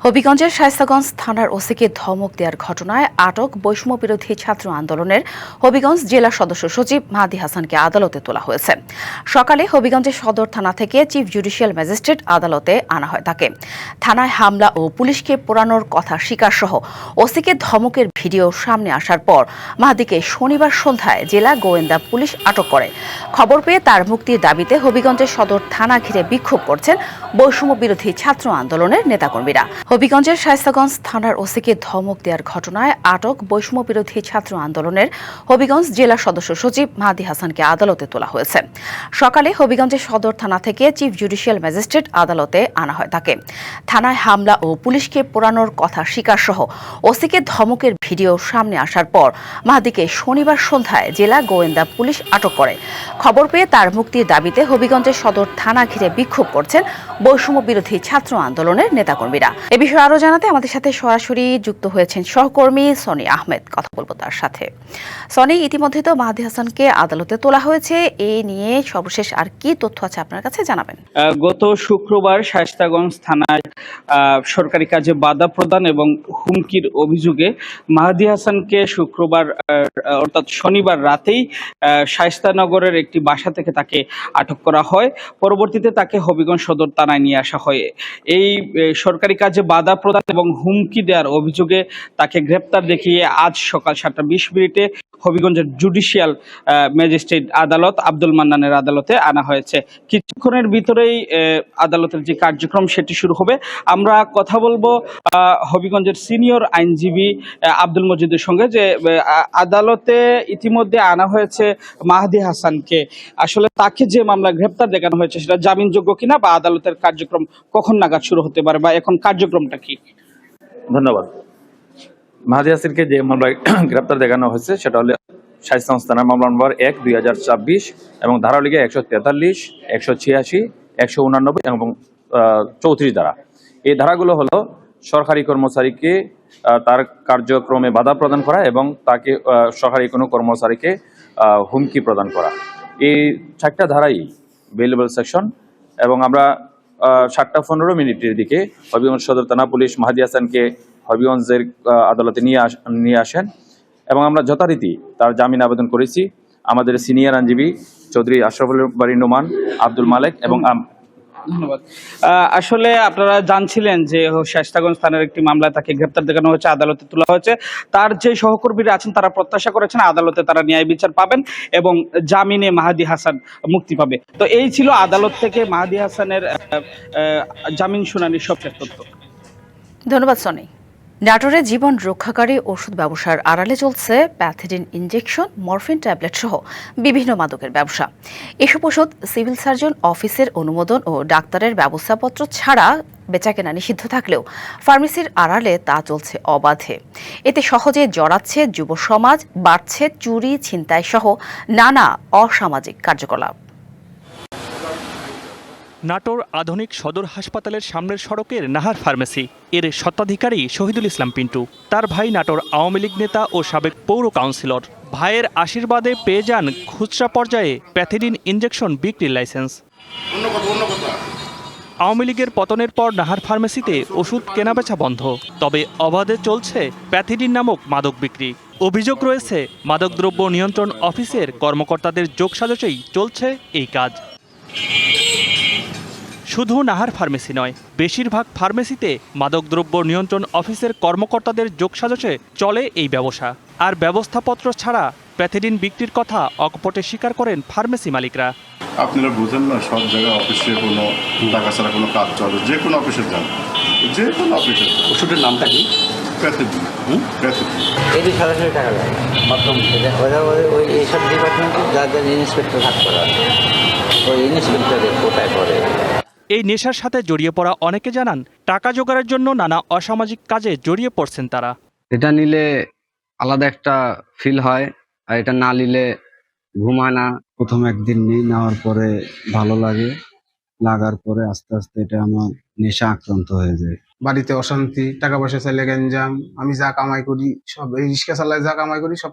হবিগঞ্জের শায়েস্তাগঞ্জ থানার ওসিকে ধমক দেওয়ার ঘটনায় আটক বৈষম্য বিরোধী ছাত্র আন্দোলনের হবিগঞ্জ জেলা সদস্য সচিব মাহদি হাসানকে আদালতে তোলা হয়েছে। সকালে হবিগঞ্জের সদর থানা থেকে চিফ জুডিশিয়াল ম্যাজিস্ট্রেট আদালতে আনা হয় তাকে। থানায় হামলা ও পুলিশকে পোড়ানোর কথা স্বীকার সহ ওসিকে ধমকের ভিডিও সামনে আসার পর মাহদিকে শনিবার সন্ধ্যায় জেলা গোয়েন্দা পুলিশ আটক করে। খবর পেয়ে তার মুক্তির দাবিতে হবিগঞ্জের সদর থানা ঘিরে বিক্ষোভ করছেন বৈষম্য বিরোধী ছাত্র আন্দোলনের নেতাকর্মীরা। হবিগঞ্জের শায়েস্তাগঞ্জ থানার ওসিকে ধমক দেওয়ার ঘটনায় আটক বৈষম্য বিরোধী ছাত্র আন্দোলনের হবিগঞ্জ জেলা সদস্য সচিব মাহদি হাসানকে আদালতে তোলা হয়েছে। সকালে হবিগঞ্জের সদর থানা থেকে চিফ জুডিশিয়াল ম্যাজিস্ট্রেট আদালতে আনা হয় তাকে। থানায় হামলা ও পুলিশকে পোড়ানোর কথা স্বীকার সহ ওসিকে ধমকের ভিডিও সামনে আসার পর মাহদিকে শনিবার সন্ধ্যায় জেলা গোয়েন্দা পুলিশ আটক করে। খবর পেয়ে তার মুক্তির দাবিতে হবিগঞ্জের সদর থানা ঘিরে বিক্ষোভ করছেন বৈষম্য বিরোধী ছাত্র আন্দোলনের নেতাকর্মীরা। এ বিষয়ে আরো জানাতে আমাদের সাথে সরাসরি যুক্ত হয়েছেন সহকর্মী সনি আহমেদ। কথা বলবো তার সাথে। সনি, ইতিমধ্যে তো মাহদি হাসানকে আদালতে তোলা হয়েছে, এ নিয়ে সর্বশেষ আর কি তথ্য আছে আপনার কাছে জানাবেন? গত শুক্রবার শায়েস্তাগঞ্জ থানায় সরকারি কাজে বাধা প্রদান এবং হুমকির অভিযোগে মাহদি হাসানকে শুক্রবার অর্থাৎ শনিবার রাতেই শায়েস্তানগরের একটি বাসা থেকে তাকে আটক করা হয়। পরবর্তীতে তাকে হবিগঞ্জ সদর থানায় নিয়ে আসা হয়। এই সরকারি কাজে বাধা প্রদান এবং হুমকি দেওয়ার অভিযোগে তাকে গ্রেপ্তার দেখিয়ে আজ সকাল 7:20 হবিগঞ্জের জুডিশিয়াল ম্যাজিস্ট্রেট আদালত আব্দুল মান্নানের আদালতে আনা হয়েছে। কিছুক্ষণের ভিতরেই আদালতের যে কার্যক্রম সেটি শুরু হবে। আমরা কথা বলবো হবিগঞ্জের সিনিয়র আইনজীবী আব্দুল মজিদের সঙ্গে, যে আদালতে ইতিমধ্যে আনা হয়েছে মাহদি হাসানকে। আসলে তাকে যে মামলা গ্রেপ্তার দেখানো হয়েছে সেটা জামিনযোগ্য কিনা, বা আদালতের কার্যক্রম কখন নাগাদ শুরু হতে পারে, বা এখন কার্যক্রমটা কি? ধন্যবাদ। মাহদি হাসানকে যে মামলায় গ্রেপ্তার দেখানো হয়েছে সেটা হলো শায়েস্তাগঞ্জ থানার মামলা নম্বর 1/2024 এবং ধারালিগে 143, 186, 189 এবং 34 ধারা। এই ধারাগুলো হলো সরকারি কর্মচারীকে তার কার্যক্রমে বাধা প্রদান করা এবং তাকে সরকারি কোনো কর্মচারীকে হুমকি প্রদান করা। এই 4টা ধারাই বেলেবল সেকশন। এবং আমরা 7:15 দিকে হবিগঞ্জ সদর থানা পুলিশ মাহদি হাসানকে হবিগঞ্জের আদালতে নিয়ে আসেন এবং আমরা যথারীতি তার জামিন আবেদন করেছি। আমাদের সিনিয়র আইনজীবী চৌধুরী আশরাফুল বারী নোমান, আব্দুল মালেক এবং ধন্যবাদ। আসলে আপনারা জানছিলেন যে শায়েস্তাগঞ্জ থানার একটি মামলায় তাকে গ্রেপ্তার দেখানো হয়েছে, আদালতে তোলা হয়েছে। তার যে সহকর্মীরা আছেন তারা প্রত্যাশা করেছেন আদালতে তারা ন্যায় বিচার পাবেন এবং জামিনে মাহদি হাসান মুক্তি পাবে। তো এই ছিল আদালত থেকে মাহদি হাসানের জামিন শুনানির সবশেষ তথ্য। ধন্যবাদ সনি। নাটোরে জীবন রক্ষাকারী ওষুধ ব্যবসার আড়ালে চলছে প্যাথিডিন ইনজেকশন, মরফিন ট্যাবলেট সহ বিভিন্ন মাদকের ব্যবসা। এসব ওষুধ সিভিল সার্জন অফিসের অনুমোদন ও ডাক্তারের ব্যবস্থাপত্র ছাড়া বেচাকেনা নিষিদ্ধ থাকলেও ফার্মেসির আড়ালে তা চলছে অবাধে। এতে সহজে জড়াচ্ছে যুব সমাজ, বাড়ছে চুরি, ছিনতাই সহ নানা অসামাজিক কার্যকলাপ। নাটোর আধুনিক সদর হাসপাতালের সামনের সড়কের নাহার ফার্মেসি, এর স্বত্বাধিকারী শহীদুল ইসলাম পিন্টু। তার ভাই নাটোর আওয়ামী লীগ নেতা ও সাবেক পৌর কাউন্সিলর। ভাইয়ের আশীর্বাদে পেয়ে যান খুচরা পর্যায়ে প্যাথিডিন ইনজেকশন বিক্রির লাইসেন্স। আওয়ামী লীগের পতনের পর নাহার ফার্মেসিতে ওষুধ কেনাবেচা বন্ধ, তবে অবাধে চলছে প্যাথিডিন নামক মাদক বিক্রি। অভিযোগ রয়েছে মাদকদ্রব্য নিয়ন্ত্রণ অফিসের কর্মকর্তাদের যোগসাজশেই চলছে এই কাজ। শুধু নাহার ফার্মেসি নয়, বেশিরভাগ ফার্মেসিতে মাদকদ্রব্য নিয়ন্ত্রণ অফিসের কর্মকর্তাদের যোগসাজশে চলে এই ব্যবসা। আর ব্যবস্থাপত্র ছাড়া প্যাথিডিন বিক্রির কথা অকপটে স্বীকার করেন ফার্মেসি মালিকরা। আপনারা বুঝেন না, সব জায়গায় অফিসে কোনো টাকা ছাড়া কোনো কাজ চলে, যে কোনো অফিসে যান, যে কোনো অফিসে। ওষুধের নামটা কি? প্যাথিডিন। এটি সরাসরি টাকা লাগে মাধ্যম থেকে ওই এইসব ডিপার্টমেন্টে যাদের ইন্সপেক্টর ভাগ করা ওই ইন্সপেক্টরের কোটায় পড়ে। এই নেশার সাথে জড়িয়ে পড়া অনেকে জানান টাকা জোগাড়ের জন্য নানা অসামাজিক কাজে জড়িয়ে পড়ছেন তারা। এটা নিলে আলাদা একটা ফিল হয়, আর এটা না নিলে ঘুমায় না। প্রথম একদিন নেওয়ার পরে ভালো লাগে, লাগার পরে আস্তে আস্তে এটা আমার নেশা আক্রান্ত হয়ে যায়। বাড়িতে অশান্তি, টাকা পয়সা চাইলে গ্যাঞ্জাম, আমি যা কামাই করি সব এই রিক্সা চালায়, যা কামাই করি সব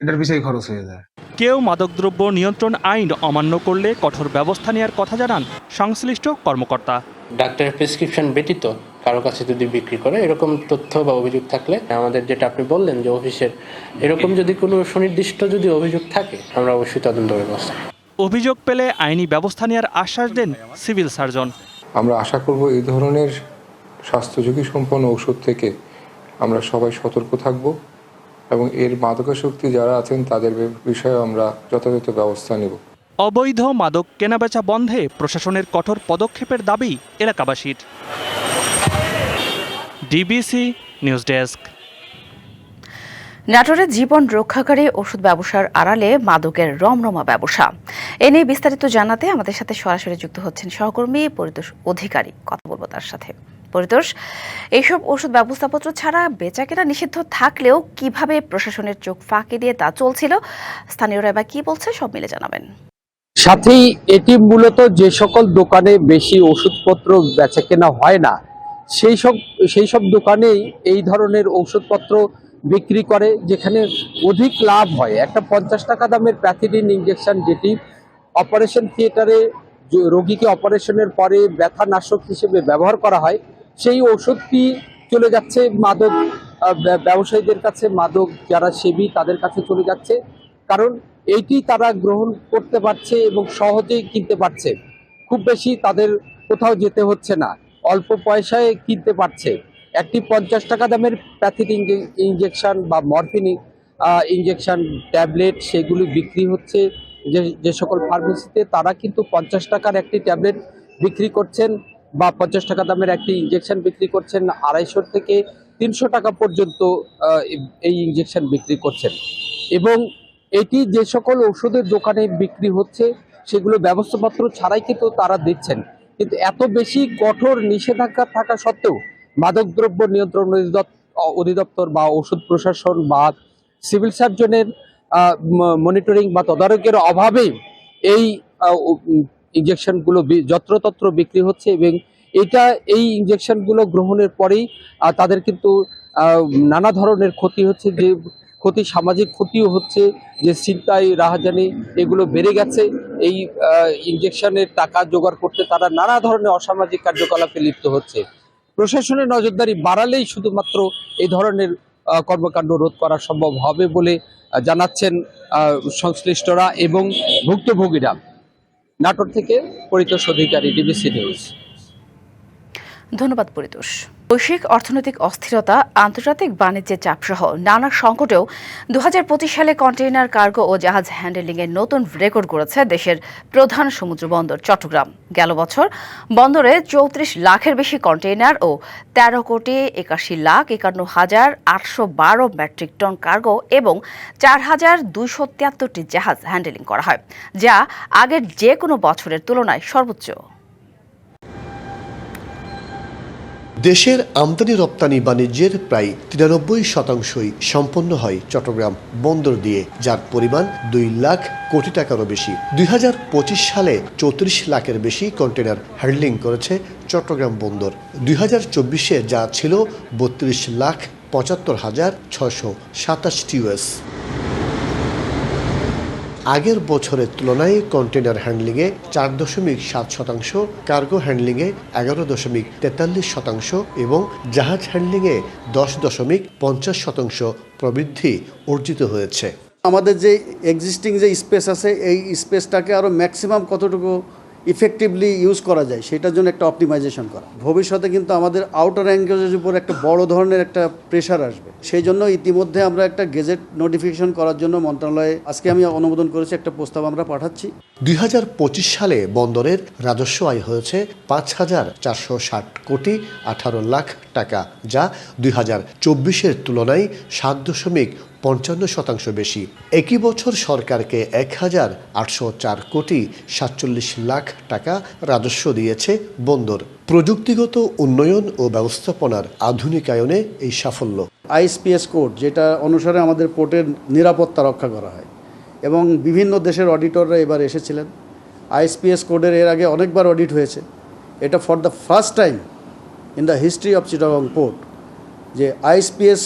এটার পিছনেই খরচ হয়ে যায়। কেউ মাদকদ্রব্য নিয়ন্ত্রণ আইন অমান্য করলে কঠোর ব্যবস্থা নেওয়ার কথা জানান সংশ্লিষ্ট কর্মকর্তা। ডাক্তারের প্রেসক্রিপশন ব্যতীত কারো কাছে যদি বিক্রি করে, এরকম তথ্য বা অভিযোগ থাকলে আমাদের, যেটা আপনি বললেন যে অফিসের, এরকম যদি কোনো সুনির্দিষ্ট যদি অভিযোগ থাকে আমরা অবশ্যই তদন্ত ব্যবস্থা। অভিযোগ পেলে আইনি ব্যবস্থা নেওয়ার আশ্বাস দেন সিভিল সার্জন। আমরা আশা করব এই ধরনের স্বাস্থ্য ঝুঁকি সম্পন্ন ঔষধ থেকে আমরা সবাই সতর্ক থাকব এবং এর মাদকাসক্তি যারা আছেন তাদের বিষয়ে আমরা যথাযথ ব্যবস্থা নেব। অবৈধ মাদক কেনাবেচা বন্ধে প্রশাসনের কঠোর পদক্ষেপের দাবি এলাকাবাসীর। DBC news desk. নাটোরে জীবন রক্ষাকারী ওষুধ ব্যবসার আড়ালে মাদকের রমরমা ব্যবসা, এ নিয়ে বিস্তারিত জানাতে আমাদের সাথে সরাসরি যুক্ত হচ্ছেন সহকর্মী পরিতোষ অধিকারী। কথা বলবো তার সাথে। পরিতোষ, এইসব ওষুধ ব্যবস্থাপত্র ছাড়া বেচাকেনা নিষিদ্ধ থাকলেও কিভাবে প্রশাসনের চোখ ফাঁকি দিয়ে তা চলছিল, স্থানীয়রা এবার কি বলছে সব মিলে জানাবেন। সাথেই এটি মূলত যে সকল দোকানে বেশি ওষুধপত্র বেচাকেনা হয় না সেই সব দোকানেই এই ধরনের ওষুধপত্র বিক্রি করে, যেখানে অধিক লাভ হয়। একটা 50 টাকা দামের প্যাথিডিন ইঞ্জেকশন, যেটি অপারেশন থিয়েটারে রোগীকে অপারেশনের পরে ব্যথানাশক হিসেবে ব্যবহার করা হয়, সেই ওষুধটি চলে যাচ্ছে মাদক ব্যবসায়ীদের কাছে, মাদক যারা সেবী তাদের কাছে চলে যাচ্ছে, কারণ এইটি তারা গ্রহণ করতে পারছে এবং সহজেই কিনতে পারছে। খুব বেশি তাদের কোথাও যেতে হচ্ছে না, অল্প পয়সায় কিনতে পারছে। একটি 50 টাকা দামের প্যাথিডিন ইঞ্জেকশন বা মরফিন ইঞ্জেকশন ট্যাবলেট সেগুলি বিক্রি হচ্ছে যে সকল ফার্মেসিতে, তারা কিন্তু 50 টাকার একটি ট্যাবলেট বিক্রি করছেন বা 50 টাকা দামের একটি ইঞ্জেকশন বিক্রি করছেন, 250 থেকে 300 টাকা পর্যন্ত এই ইঞ্জেকশন বিক্রি করছেন। এবং এটি যে সকল ওষুধের দোকানে বিক্রি হচ্ছে সেগুলো ব্যবস্থাপত্র ছাড়াই কিন্তু তারা দিচ্ছেন। কিন্তু এত বেশি কঠোর নিষেধাজ্ঞা থাকা সত্ত্বেও মাদকদ্রব্য নিয়ন্ত্রণ অধিদপ্তর বা ওষুধ প্রশাসন বা সিভিল সার্জনের মনিটরিং বা তদারকির অভাবে এই ইঞ্জেকশনগুলো যত্রতত্র বিক্রি হচ্ছে। এবং এই ইঞ্জেকশনগুলো গ্রহণের পরেই তাদের কিন্তু নানা ধরনের ক্ষতি হচ্ছে, যে সামাজিক ক্ষতিও হচ্ছে, যে ছিনতাই রাহাজানি এগুলো বেড়ে গেছে। এই ইঞ্জেকশনের টাকা জোগাড় করতে তারা নানা ধরনের অসামাজিক কার্যকলাপে লিপ্ত হচ্ছে। প্রশাসনের নজরদারি বাড়ালেই শুধুমাত্র এই ধরনের কর্মকাণ্ড রোধ করা সম্ভব হবে বলে জানাচ্ছেন সংশ্লিষ্টরা এবং ভুক্তভোগীরা। নাটোর থেকে পরিতোষ অধিকারী, ডিবিসি নিউজ। ধন্যবাদ পরিতোষ। বৈশ্বিক অর্থনৈতিক অস্থিরতা, আন্তর্জাতিক বাণিজ্যের চাপসহ নানা সংকটেও 2025 সালে কন্টেইনার, কার্গো ও জাহাজ হ্যান্ডেলিংয়ে নতুন রেকর্ড গড়েছে দেশের প্রধান সমুদ্র বন্দর চট্টগ্রাম। গেল বছর বন্দরে 34 লাখের বেশি কন্টেইনার ও 13,81,51,812 মেট্রিক টন কার্গো এবং 4,273টি জাহাজ হ্যান্ডেলিং করা হয়, যা আগের যে কোনো বছরের তুলনায় সর্বোচ্চ। দেশের আমদানি রপ্তানি বাণিজ্যের প্রায় 93% সম্পন্ন হয় চট্টগ্রাম বন্দর দিয়ে, যার পরিমাণ 2 লাখ কোটি টাকারও বেশি। 2025 সালে 34 লাখের বেশি কন্টেনার হ্যান্ডলিং করেছে চট্টগ্রাম বন্দর। 2024-এ যা ছিল 32,75,627 TEU। আগের বছরের তুলনায় কন্টেনার হ্যান্ডলিংয়ে 4.7%, কার্গো হ্যান্ডলিংয়ে 11.43% এবং জাহাজ হ্যান্ডলিংয়ে 10.50% প্রবৃদ্ধি অর্জিত হয়েছে। আমাদের যে এক্সিস্টিং যে স্পেস আছে, এই স্পেসটাকে আরও ম্যাক্সিমাম কতটুকু ইফেক্টিভলি ইউজ করা যায় সেটার জন্য একটা অপটিমাইজেশন করা। ভবিষ্যতে কিন্তু আমাদের আউটার অ্যাঙ্গেলের উপর একটা বড় ধরনের একটা প্রেশার আসবে, সেই জন্য ইতিমধ্যে আমরা একটা গেজেট নোটিফিকেশন করার জন্য মন্ত্রণালয়ে আজকে আমি অনুমোদন করেছি, একটা প্রস্তাব আমরা পাঠাচ্ছি। 2025 সালে বন্দরের রাজস্ব আয় হয়েছে 5,460 কোটি 18 লাখ টাকা, যা 2024-এর তুলনায় 7.55% বেশি। একই বছর সরকারকে 1,804 কোটি 47 লাখ টাকা রাজস্ব দিয়েছে বন্দর। প্রযুক্তিগত উন্নয়ন ও ব্যবস্থাপনার আধুনিকায়নে এই সাফল্য। আইএসপিএস কোড, যেটা অনুসারে আমাদের পোর্টের নিরাপত্তা রক্ষা করা হয়, এবং বিভিন্ন দেশের অডিটররা এবার এসেছিলেন। আইএসপিএস কোডের এর আগে অনেকবার অডিট হয়েছে। এটা for the first time in the history of Chittagong port যে আইএসপিএস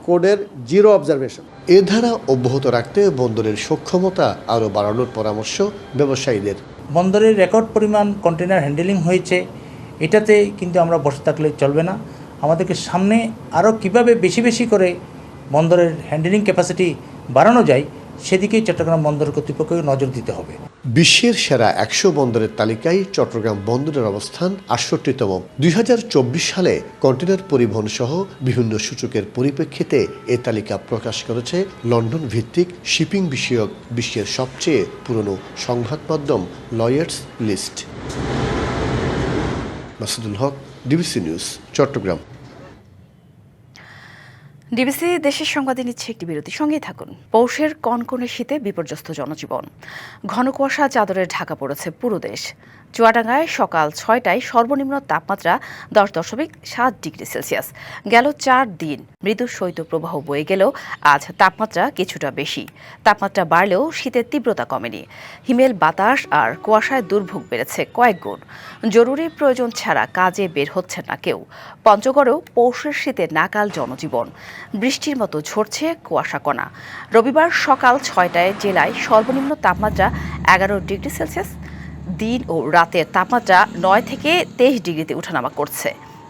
কোডের 0 অবজারভেশন। এ ধারা অব্যাহত রাখতে বন্দরের সক্ষমতা আরও বাড়ানোর পরামর্শ ব্যবসায়ীদের। বন্দরের রেকর্ড পরিমাণ কন্টেনার হ্যান্ডেলিং হয়েছে এটাতে কিন্তু আমরা বসে থাকলে চলবে না। আমাদেরকে সামনে আরও কীভাবে বেশি বেশি করে বন্দরের হ্যান্ডেলিং ক্যাপাসিটি বাড়ানো যায় সেদিকেই চট্টগ্রাম বন্দর কর্তৃপক্ষকে নজর দিতে হবে। বিশ্বের সেরা 100 বন্দরের তালিকায় চট্টগ্রাম বন্দরের অবস্থান 68তম। 2024 সালে কন্টেনার পরিবহন সহ বিভিন্ন সূচকের পরিপ্রেক্ষিতে এ তালিকা প্রকাশ করেছে লন্ডন ভিত্তিক শিপিং বিষয়ক বিশ্বের সবচেয়ে পুরনো সংবাদ মাধ্যম লয়ার্স লিস্ট। মাসুদুল হক, ডিবিসি নিউজ, চট্টগ্রাম। ডিবিসি দেশের সংবাদে নিচ্ছে একটি বিরতি, সঙ্গেই থাকুন। পৌষের কনকনে শীতে বিপর্যস্ত জনজীবন, ঘন কুয়াশা চাদরে ঢাকা পড়েছে পুরো দেশ। চুয়াডাঙ্গায় সকাল 6টায় সর্বনিম্ন তাপমাত্রা 10.7 ডিগ্রি সেলসিয়াস। গেল 4 দিন মৃদু শৈত্যপ্রবাহ বয়ে গেলেও আজ তাপমাত্রা কিছুটা বেশি। তাপমাত্রা বাড়লেও শীতের তীব্রতা কমেনি। হিমেল বাতাস আর কুয়াশায় দুর্ভোগ বেড়েছে কয়েক গুণ। জরুরি প্রয়োজন ছাড়া কাজে বের হচ্ছে না কেউ। পঞ্চগড়েও পৌষের শীতে নাকাল জনজীবন, বৃষ্টির মতো ঝরছে কুয়াশা কণা। রবিবার সকাল 6টায় জেলায় সর্বনিম্ন তাপমাত্রা 11 ডিগ্রি সেলসিয়াস। দিন ও রাতের তাপমাত্রা 9 থেকে 23 ডিগ্রিতে ওঠানামা করছে।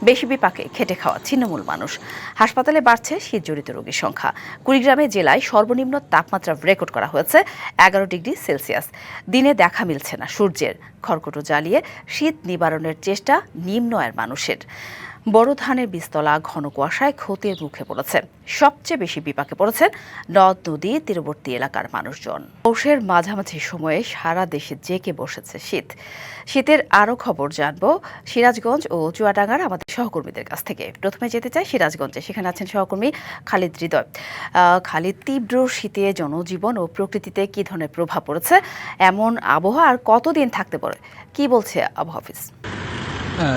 বেশি বিপাকে খেটে খাওয়া ছিন্নমূল মানুষ। হাসপাতালে বাড়ছে শীতজনিত রোগীর সংখ্যা। কুড়িগ্রামে জেলায় সর্বনিম্ন তাপমাত্রা রেকর্ড করা হয়েছে 11 ডিগ্রি সেলসিয়াস। দিনে দেখা মিলছে না সূর্যের। খড়কুটো জ্বালিয়ে শীত নিবারণের চেষ্টা নিম্ন আয়ের মানুষের। বড় ধানের বীজতলা ঘন কুয়াশায় ক্ষতির মুখে পড়েছে। সবচেয়ে বেশি বিপাকে পড়েছেন নদ নদী তীরবর্তী এলাকার মানুষজন। পৌষের মাঝামাঝি সময়ে সারা দেশে জেঁকে বসেছে শীত। শীতের আরও খবর জানবো সিরাজগঞ্জ ও চুয়াডাঙ্গার আমাদের সহকর্মীদের কাছ থেকে। প্রথমে যেতে চাই সিরাজগঞ্জে, সেখানে আছেন সহকর্মী খালিদ হৃদয়। খালিদ, তীব্র শীতে জনজীবন ও প্রকৃতিতে কী ধরনের প্রভাব পড়েছে, এমন আবহাওয়া আর কতদিন থাকতে পারে, কি বলছে আবহাওয়া অফিস?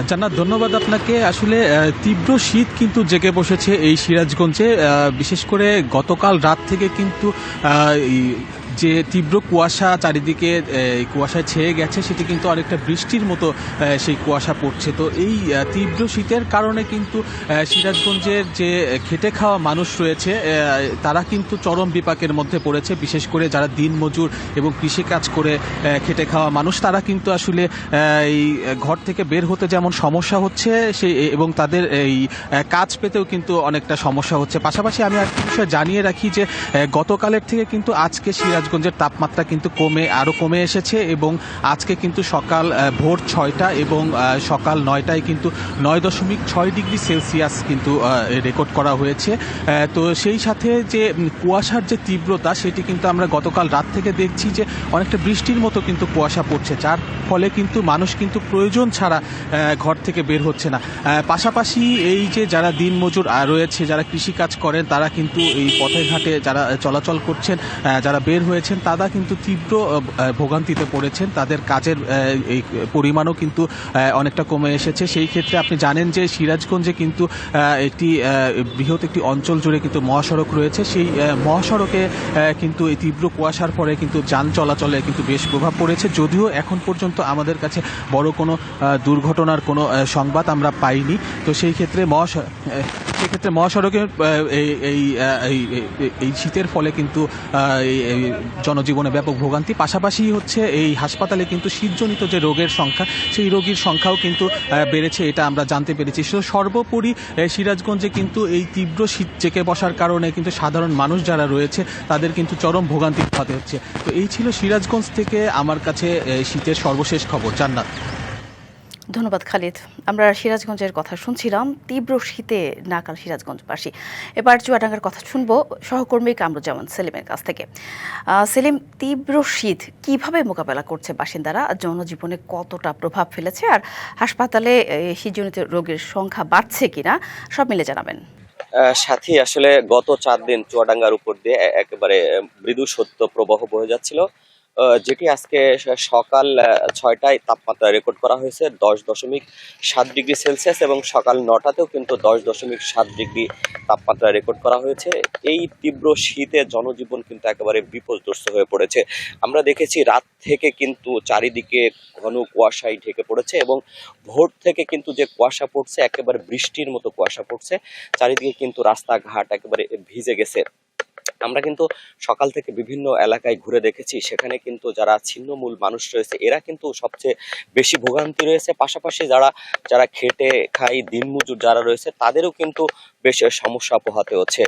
জান্নাত, ধন্যবাদ আপনাকে। আসলে তীব্র শীত কিন্তু জেগে বসেছে এই সিরাজগঞ্জে। বিশেষ করে গতকাল রাত থেকে কিন্তু যে তীব্র কুয়াশা চারিদিকে কুয়াশায় ছেয়ে গেছে, সেটি কিন্তু অনেকটা বৃষ্টির মতো সেই কুয়াশা পড়ছে। তো এই তীব্র শীতের কারণে কিন্তু সিরাজগঞ্জের যে খেটে খাওয়া মানুষ রয়েছে তারা কিন্তু চরম বিপাকের মধ্যে পড়েছে। বিশেষ করে যারা দিনমজুর এবং কৃষিকাজ করে খেটে খাওয়া মানুষ, তারা কিন্তু আসলে এই ঘর থেকে বের হতে যেমন সমস্যা হচ্ছে সেই এবং তাদের এই কাজ পেতেও কিন্তু অনেকটা সমস্যা হচ্ছে। পাশাপাশি আমি একটা বিষয় জানিয়ে রাখি যে গতকালের থেকে কিন্তু আজকে সিরাজগঞ্জের তাপমাত্রা কিন্তু আরো কমে এসেছে এবং আজকে কিন্তু সকাল ভোর 6টা এবং সকাল 9টায় কিন্তু 9.6 ডিগ্রি সেলসিয়াস কিন্তু রেকর্ড করা হয়েছে। তো সেই সাথে যে কুয়াশার যে তীব্রতা, সেটি কিন্তু আমরা গতকাল রাত থেকে দেখছি যে অনেকটা বৃষ্টির মতো কিন্তু কুয়াশা পড়ছে, যার ফলে কিন্তু মানুষ কিন্তু প্রয়োজন ছাড়া ঘর থেকে বের হচ্ছে না। পাশাপাশি এই যে যারা দিনমজুর রয়েছে, যারা কৃষিকাজ করেন, তারা কিন্তু এই পথে ঘাটে যারা চলাচল করছেন, যারা বের হয়েছেন, তারা কিন্তু তীব্র ভোগান্তিতে পড়েছেন। তাদের কাজের এই পরিমাণও কিন্তু অনেকটা কমে এসেছে। সেই ক্ষেত্রে আপনি জানেন যে সিরাজগঞ্জে কিন্তু একটি বৃহৎ একটি অঞ্চল জুড়ে কিন্তু মহাসড়ক রয়েছে। সেই মহাসড়কে কিন্তু এই তীব্র কুয়াশার পরে কিন্তু যান চলাচলে কিন্তু বেশ প্রভাব পড়েছে। যদিও এখন পর্যন্ত আমাদের কাছে বড় কোনো দুর্ঘটনার কোনো সংবাদ আমরা পাইনি। তো সেই ক্ষেত্রে মহাসড়কে এই শীতের ফলে কিন্তু জনজীবনে ব্যাপক ভোগান্তি। পাশাপাশি হচ্ছে এই হাসপাতালে কিন্তু শীতজনিত যে রোগের সংখ্যা, সেই রোগীর সংখ্যাও কিন্তু বেড়েছে, এটা আমরা জানতে পেরেছি। সর্বোপরি সিরাজগঞ্জে কিন্তু এই তীব্র শীত জেঁকে বসার কারণে কিন্তু সাধারণ মানুষ যারা রয়েছে তাদের কিন্তু চরম ভোগান্তি হতে হচ্ছে। তো এই ছিল সিরাজগঞ্জ থেকে আমার কাছে শীতের সর্বশেষ খবর। জান্নাত। ধন্যবাদ খালিদ। আমরা সিরাজগঞ্জের কথা শুনছিলাম, তীব্র শীতে নাকাল সিরাজগঞ্জবাসী। এবার চুয়াডাঙ্গার কথা শুনবো সহকর্মী কামরুজ্জামান সেলিমের কাছ থেকে। সেলিম, তীব্র শীত কিভাবে মোকাবেলা করছে বাসিন্দারা, জনজীবনে কতটা প্রভাব ফেলেছে, আর হাসপাতালে শীতজনিত রোগের সংখ্যা বাড়ছে কিনা, সব মিলে জানাবেন। সাথী, আসলে গত 4 দিন চুয়াডাঙ্গার উপর দিয়ে একেবারে মৃদু শৈত্য প্রবাহ বয়ে যাচ্ছিল, যেটি আজকে সকাল 6টায় তাপমাত্রা রেকর্ড করা হয়েছে 10.7 ডিগ্রি সেলসিয়াস এবং সকাল 9টাতেও কিন্তু 10.7 ডিগ্রি তাপমাত্রা রেকর্ড করা হয়েছে। এই তীব্র শীতে জনজীবন কিন্তু একেবারে বিপর্যস্ত হয়ে পড়েছে। আমরা দেখেছি রাত থেকে কিন্তু চারিদিকে ঘন কুয়াশায় ঢেকে পড়েছে এবং ভোর থেকে কিন্তু যে কুয়াশা পড়ছে, একেবারে বৃষ্টির মতো কুয়াশা পড়ছে। চারিদিকে কিন্তু রাস্তাঘাট একেবারে ভিজে গেছে। আমরা কিন্তু সকাল থেকে বিভিন্ন এলাকায় ঘুরে দেখেছি, সেখানে কিন্তু যারা ছিন্নমূল মানুষ রয়েছে এরা কিন্তু সবচেয়ে বেশি ভোগান্তি রয়েছে। পাশাপাশি যারা খেটে খাই দিনমজুর যারা রয়েছে তাদেরও কিন্তু বেশ সমস্যা পোহাতে হচ্ছে।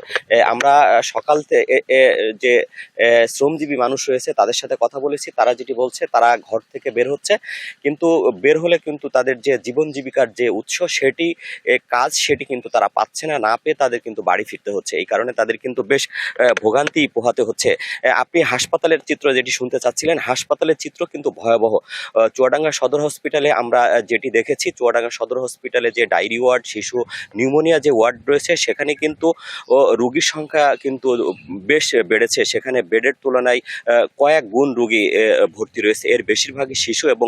আমরা সকাল থেকে যে শ্রমজীবী মানুষ রয়েছে তাদের সাথে কথা বলেছি, তারা যেটি বলছে তারা ঘর থেকে বের হচ্ছে, কিন্তু বের হলে কিন্তু তাদের যে জীবন জীবিকার যে উৎস সেটি কাজ সেটি কিন্তু তারা পাচ্ছে না, না পেয়ে তাদের কিন্তু বাড়ি ফিরতে হচ্ছে। এই কারণে তাদের কিন্তু বেশ ভোগান্তি পোহাতে হচ্ছে। আপনি হাসপাতালের চিত্র যেটি শুনতে চাচ্ছিলেন, হাসপাতালের চিত্র কিন্তু ভয়াবহ। চুয়াডাঙ্গা সদর হসপিটালে আমরা যেটি দেখেছি, চুয়াডাঙ্গা সদর হসপিটালে যে ডায়রি ওয়ার্ড, শিশু নিউমোনিয়া যে ওয়ার্ড রয়েছে সেখানে কিন্তু রোগীর সংখ্যা কিন্তু বেশ বেড়েছে। সেখানে বেডের তুলনায় কয়েক গুণ রোগী ভর্তি রয়েছে। এর বেশিরভাগই শিশু এবং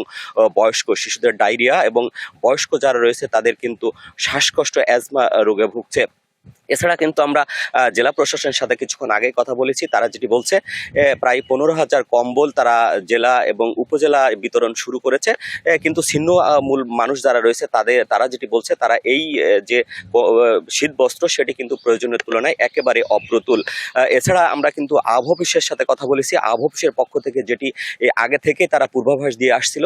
বয়স্ক। শিশুদের ডায়রিয়া এবং বয়স্ক যারা রয়েছে তাদের কিন্তু শ্বাসকষ্ট, অ্যাজমা রোগে ভুগছে। এছাড়া কিন্তু আমরা জেলা প্রশাসনের সাথে কিছুক্ষণ আগে কথা বলেছি, তারা যেটি বলছে প্রায় 15,000 কম্বল তারা জেলা এবং উপজেলা বিতরণ শুরু করেছে, কিন্তু ছিন্নমূল মানুষ যারা রয়েছে তারা যেটি বলছে তারা এই যে শীত বস্ত্র সেটি কিন্তু প্রয়োজনের তুলনায় একেবারে অপ্রতুল। এছাড়া আমরা কিন্তু আবহাওয়া অফিসের সাথে কথা বলেছি, আবহাওয়া অফিসের পক্ষ থেকে যেটি আগে থেকে তারা পূর্বাভাস দিয়ে আসছিল,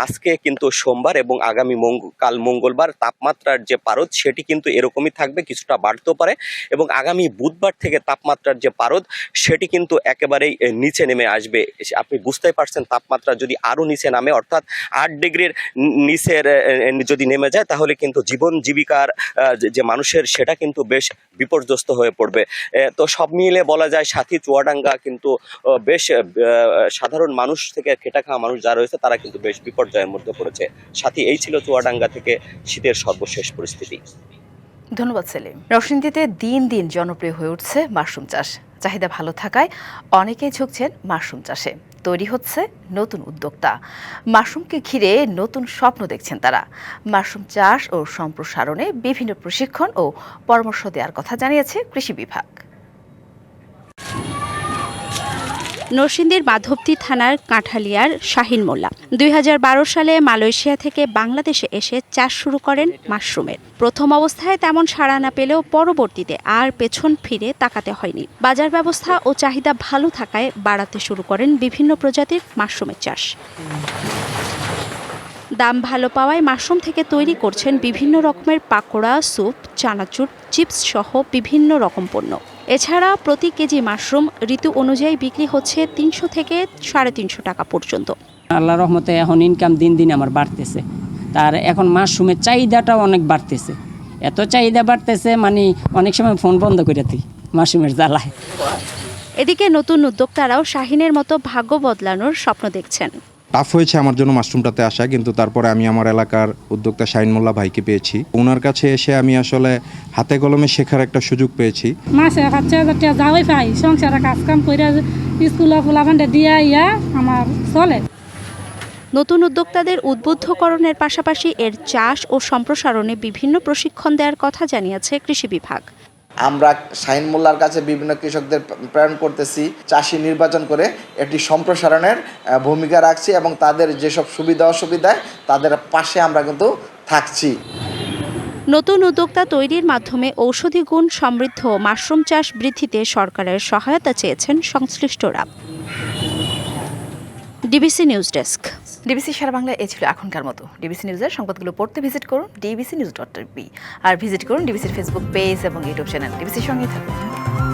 আজকে কিন্তু সোমবার এবং আগামী কাল মঙ্গলবার তাপমাত্রার যে পারদ সেটি কিন্তু এরকমই থাকবে, কিছুটা বাড়তেও পারে, এবং আগামী বুধবার থেকে তাপমাত্রার যে পারদ সেটি কিন্তু একেবারেই নিচে নেমে আসবে। আপনি বুঝতেই পারছেন, তাপমাত্রা যদি আরো নিচে নামে অর্থাৎ 8 ডিগ্রির নিচের যদি নেমে যায় তাহলে কিন্তু জীবন জীবিকার যে মানুষের সেটা কিন্তু বেশ বিপর্যস্ত হয়ে পড়বে। তো সব মিলে বলা যায় সাথী চুয়াডাঙ্গা কিন্তু বেশ সাধারণ মানুষ থেকে খেটা খাওয়া মানুষ যারা রয়েছে তারা কিন্তু বেশ বিপর্যয়ের মধ্যে পড়েছে। সাথী, এই ছিল চুয়াডাঙ্গা থেকে শীতের সর্বশেষ পরিস্থিতি। ধন্যবাদ সেলিম। নরসিংদীতে দিন দিন জনপ্রিয় হয়ে উঠছে মাশরুম চাষ। চাহিদা ভালো থাকায় অনেকেই ঝুঁকছেন মাশরুম চাষে। তৈরি হচ্ছে নতুন উদ্যোক্তা। মাশরুমকে ঘিরে নতুন স্বপ্ন দেখছেন তারা। মাশরুম চাষ ও সম্প্রসারণে বিভিন্ন প্রশিক্ষণ ও পরামর্শ দেওয়ার কথা জানিয়েছে কৃষি বিভাগ। নরসিংদীর মাধবদী থানার কাঁঠালিয়ার শাহিন মোল্লা 2012 সালে মালয়েশিয়া থেকে বাংলাদেশে এসে চাষ শুরু করেন মাশরুমের। প্রথম অবস্থায় তেমন সাড়া না পেলেও পরবর্তীতে আর পেছন ফিরে তাকাতে হয়নি। বাজার ব্যবস্থা ও চাহিদা ভালো থাকায় বাড়াতে শুরু করেন বিভিন্ন প্রজাতির মাশরুমের চাষ। দাম ভালো পাওয়ায় মাশরুম থেকে তৈরি করছেন বিভিন্ন রকমের পাকোড়া, স্যুপ, চানাচুর, চিপস সহ বিভিন্ন রকম পণ্য। এছাড়া প্রতি কেজি মাশরুম ঋতু অনুযায়ী বিক্রি হচ্ছে 300 থেকে 350 টাকা পর্যন্ত। আল্লাহর রহমতে এখন ইনকাম দিন দিন আমার বাড়তেছে, তার এখন মাশরুমের চাহিদাটাও অনেক বাড়তেছে। এত চাহিদা বাড়তেছে মানে অনেক সময় ফোন বন্ধ করে দিই মাশরুমের জ্বালায়। এদিকে নতুন উদ্যোক্তারাও শাহিনের মতো ভাগ্য বদলানোর স্বপ্ন দেখছেন। টাফ হয়েছে আমার জন্য মাশরুমটাতে আসা, কিন্তু তারপরে আমি আমার এলাকার উদ্যোক্তা শাহিন মোল্লা ভাইকে পেয়েছি। ওনার কাছে এসে আমি আসলে হাতে কলমে শেখার একটা সুযোগ পেয়েছি। মাসে 5,000 টাকা যাওয়াই পাই, সংসারে কাজ কাম করে স্কুলে ফুলাফান্ডে দিয়া আমার চলে। নতুন উদ্যোক্তাদের উদ্বুদ্ধকরণের পাশাপাশি এর চাষ ও সম্প্রসারণে বিভিন্ন প্রশিক্ষণ দেওয়ার কথা জানিয়েছে কৃষি বিভাগ। আমরা শাহিন মোল্লার কাছে বিভিন্ন কৃষকদের প্রেরণ করতেছি, চাষি নির্বাচন করে এটি সম্প্রসারণের ভূমিকা রাখছি এবং তাদের যেসব সুবিধা অসুবিধায় তাদের পাশে আমরা কিন্তু থাকছি। নতুন উদ্যোক্তা তৈরির মাধ্যমে ঔষধি গুণ সমৃদ্ধ মাশরুম চাষ বৃদ্ধিতে সরকারের সহায়তা চেয়েছেন সংশ্লিষ্টরা। DBC news desk. ডিবিসি সারা বাংলা এ ছিল এখনকার মতো। ডিবিসি নিউজের সংবাদগুলো পড়তে ভিজিট করুন dbcnews.tv আর ভিজিট করুন ডিবিসির ফেসবুক পেজ এবং ইউটিউব চ্যানেল। ডিবিসির সঙ্গেই থাকুন।